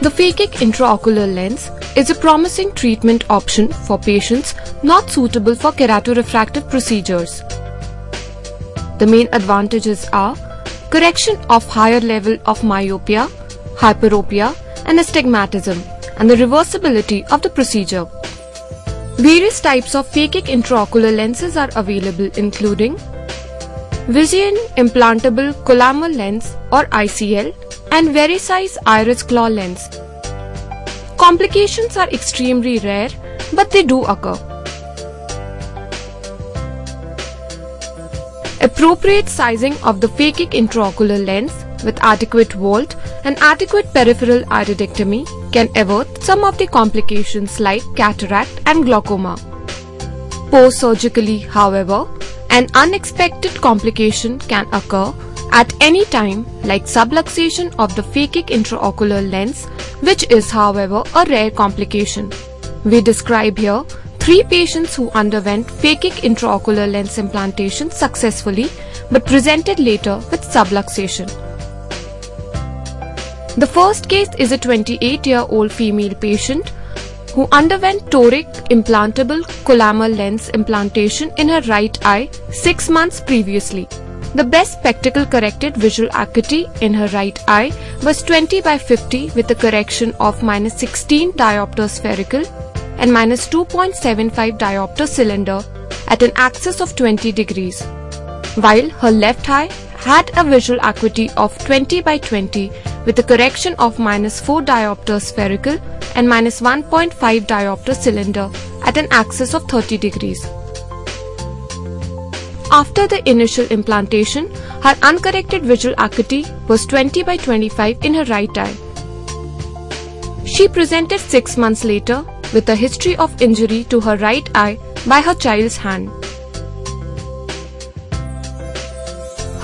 The phakic intraocular lens is a promising treatment option for patients not suitable for keratorefractive procedures. The main advantages are correction of higher level of myopia, hyperopia and astigmatism, and the reversibility of the procedure. Various types of phakic intraocular lenses are available, including Visian implantable collamer lens or ICL and Verisize iris claw lens. Complications are extremely rare, but they do occur. Appropriate sizing of the phakic intraocular lens with adequate vault and adequate peripheral iridectomy can avert some of the complications like cataract and glaucoma. Post-surgically, however, an unexpected complication can occur at any time, like subluxation of the phakic intraocular lens, which is, however, a rare complication. We describe here 3 patients who underwent phakic intraocular lens implantation successfully but presented later with subluxation. The first case is a 28-year-old female patient who underwent toric implantable collamer lens implantation in her right eye 6 months previously. The best spectacle corrected visual acuity in her right eye was 20/50 with a correction of -16 diopter spherical and -2.75 diopter cylinder at an axis of 20 degrees, while her left eye had a visual acuity of 20/20 with a correction of -4 diopter spherical and -1.5 diopter cylinder at an axis of 30 degrees. After the initial implantation, her uncorrected visual acuity was 20/25 in her right eye. She presented 6 months later with a history of injury to her right eye by her child's hand.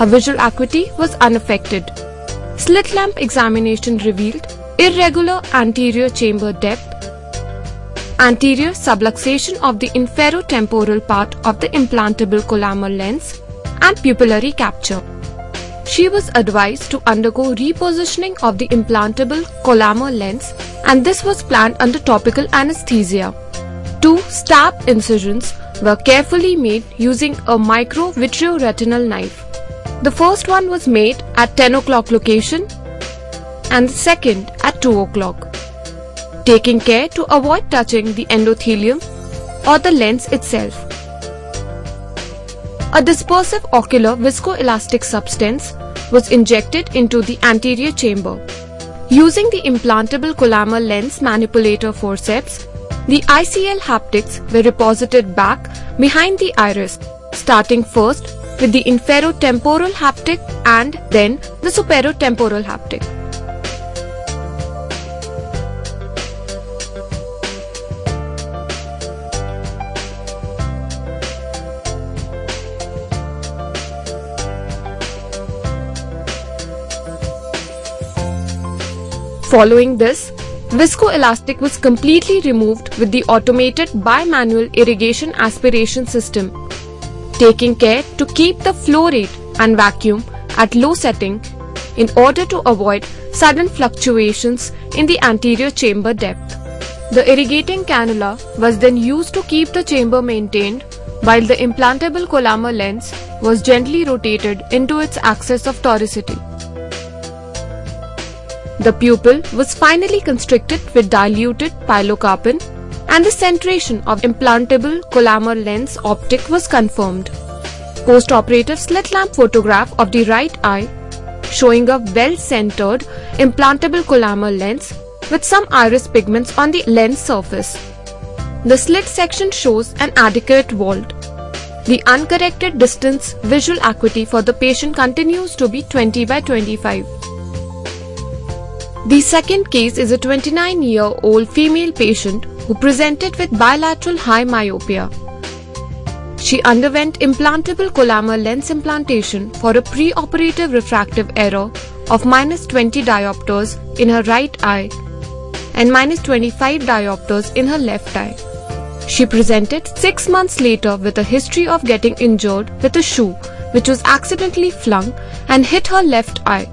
Her visual acuity was unaffected. Slit lamp examination revealed irregular anterior chamber depth, anterior subluxation of the inferotemporal part of the implantable collamer lens, and pupillary capture. She was advised to undergo repositioning of the implantable collamer lens, and this was planned under topical anesthesia. 2 stab incisions were carefully made using a microvitreoretinal knife. The first one was made at 10 o'clock location and the second at 2 o'clock, taking care to avoid touching the endothelium or the lens itself. A dispersive ocular viscoelastic substance was injected into the anterior chamber. Using the implantable collamer lens manipulator forceps, the ICL haptics were reposited back behind the iris, starting first with the inferotemporal haptic and then the superotemporal haptic. Following this, viscoelastic was completely removed with the automated bimanual irrigation aspiration system, taking care to keep the flow rate and vacuum at low setting in order to avoid sudden fluctuations in the anterior chamber depth. The irrigating cannula was then used to keep the chamber maintained while the implantable collamer lens was gently rotated into its axis of toricity. The pupil was finally constricted with diluted pilocarpine, and the centration of implantable collamer lens optic was confirmed. Post-operative slit lamp photograph of the right eye showing a well-centered implantable collamer lens with some iris pigments on the lens surface. The slit section shows an adequate vault. The uncorrected distance visual acuity for the patient continues to be 20/25. The second case is a 29-year-old female patient who presented with bilateral high myopia. She underwent implantable collamer lens implantation for a preoperative refractive error of -20 diopters in her right eye and -25 diopters in her left eye. She presented 6 months later with a history of getting injured with a shoe which was accidentally flung and hit her left eye.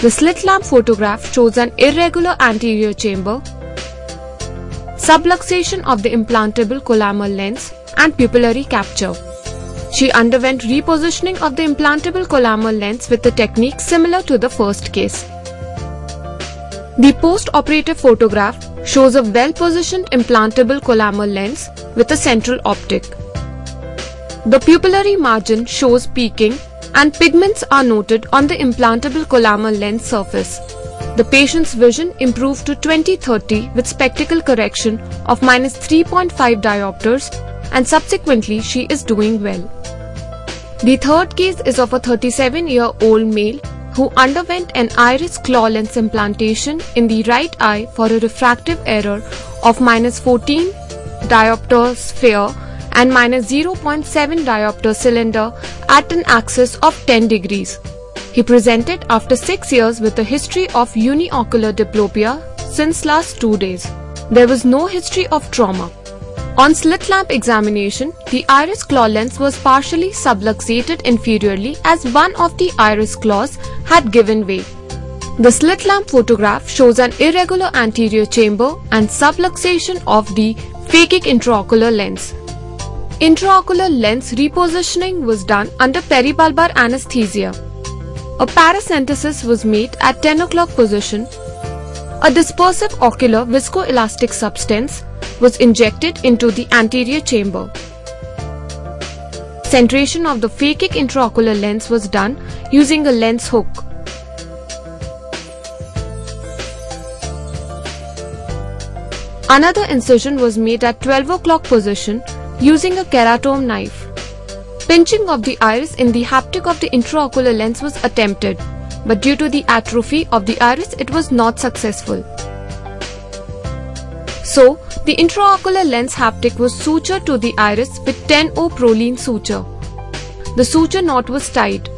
The slit lamp photograph shows an irregular anterior chamber, subluxation of the implantable colamer lens, and pupillary capture. She underwent repositioning of the implantable colamer lens with a technique similar to the first case. The post-operative photograph shows a well-positioned implantable colamer lens with a central optic. The pupillary margin shows peaking and pigments are noted on the implantable colamer lens surface. The patient's vision improved to 20/30 with spectacle correction of -3.5 diopters, and subsequently she is doing well. The third case is of a 37-year-old male who underwent an iris claw lens implantation in the right eye for a refractive error of -14 diopter sphere and -0.7 diopter cylinder at an axis of 10 degrees. He presented after 6 years with a history of uniocular diplopia since last 2 days. There was no history of trauma. On slit lamp examination, the iris claw lens was partially subluxated inferiorly as one of the iris claws had given way. The slit lamp photograph shows an irregular anterior chamber and subluxation of the phakic intraocular lens. Intraocular lens repositioning was done under peribulbar anesthesia. A paracentesis was made at 10 o'clock position. A dispersive ocular viscoelastic substance was injected into the anterior chamber. Centration of the phakic intraocular lens was done using a lens hook. Another incision was made at 12 o'clock position using a keratome knife. Pinching of the iris in the haptic of the intraocular lens was attempted, but due to the atrophy of the iris it was not successful. So, the intraocular lens haptic was sutured to the iris with 10O Prolene suture. The suture knot was tied.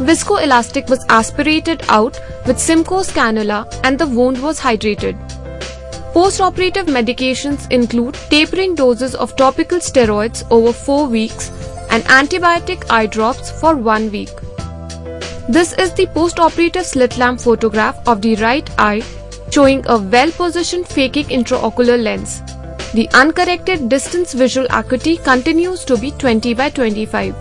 Viscoelastic was aspirated out with Simcoe's cannula and the wound was hydrated. Post-operative medications include tapering doses of topical steroids over 4 weeks and antibiotic eye drops for 1 week. This is the post-operative slit lamp photograph of the right eye showing a well-positioned phakic intraocular lens. The uncorrected distance visual acuity continues to be 20/25.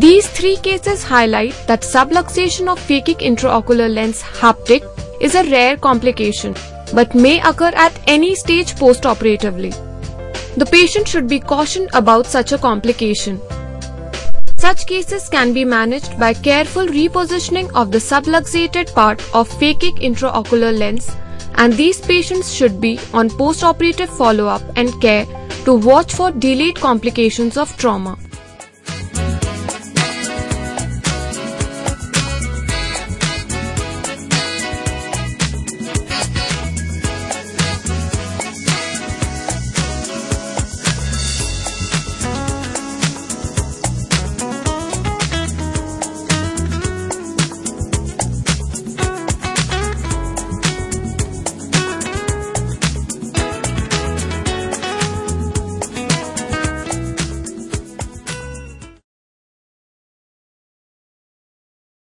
These 3 cases highlight that subluxation of phakic intraocular lens haptic is a rare complication, but may occur at any stage post-operatively. The patient should be cautioned about such a complication. Such cases can be managed by careful repositioning of the subluxated part of phakic intraocular lens, and these patients should be on post-operative follow-up and care to watch for delayed complications of trauma.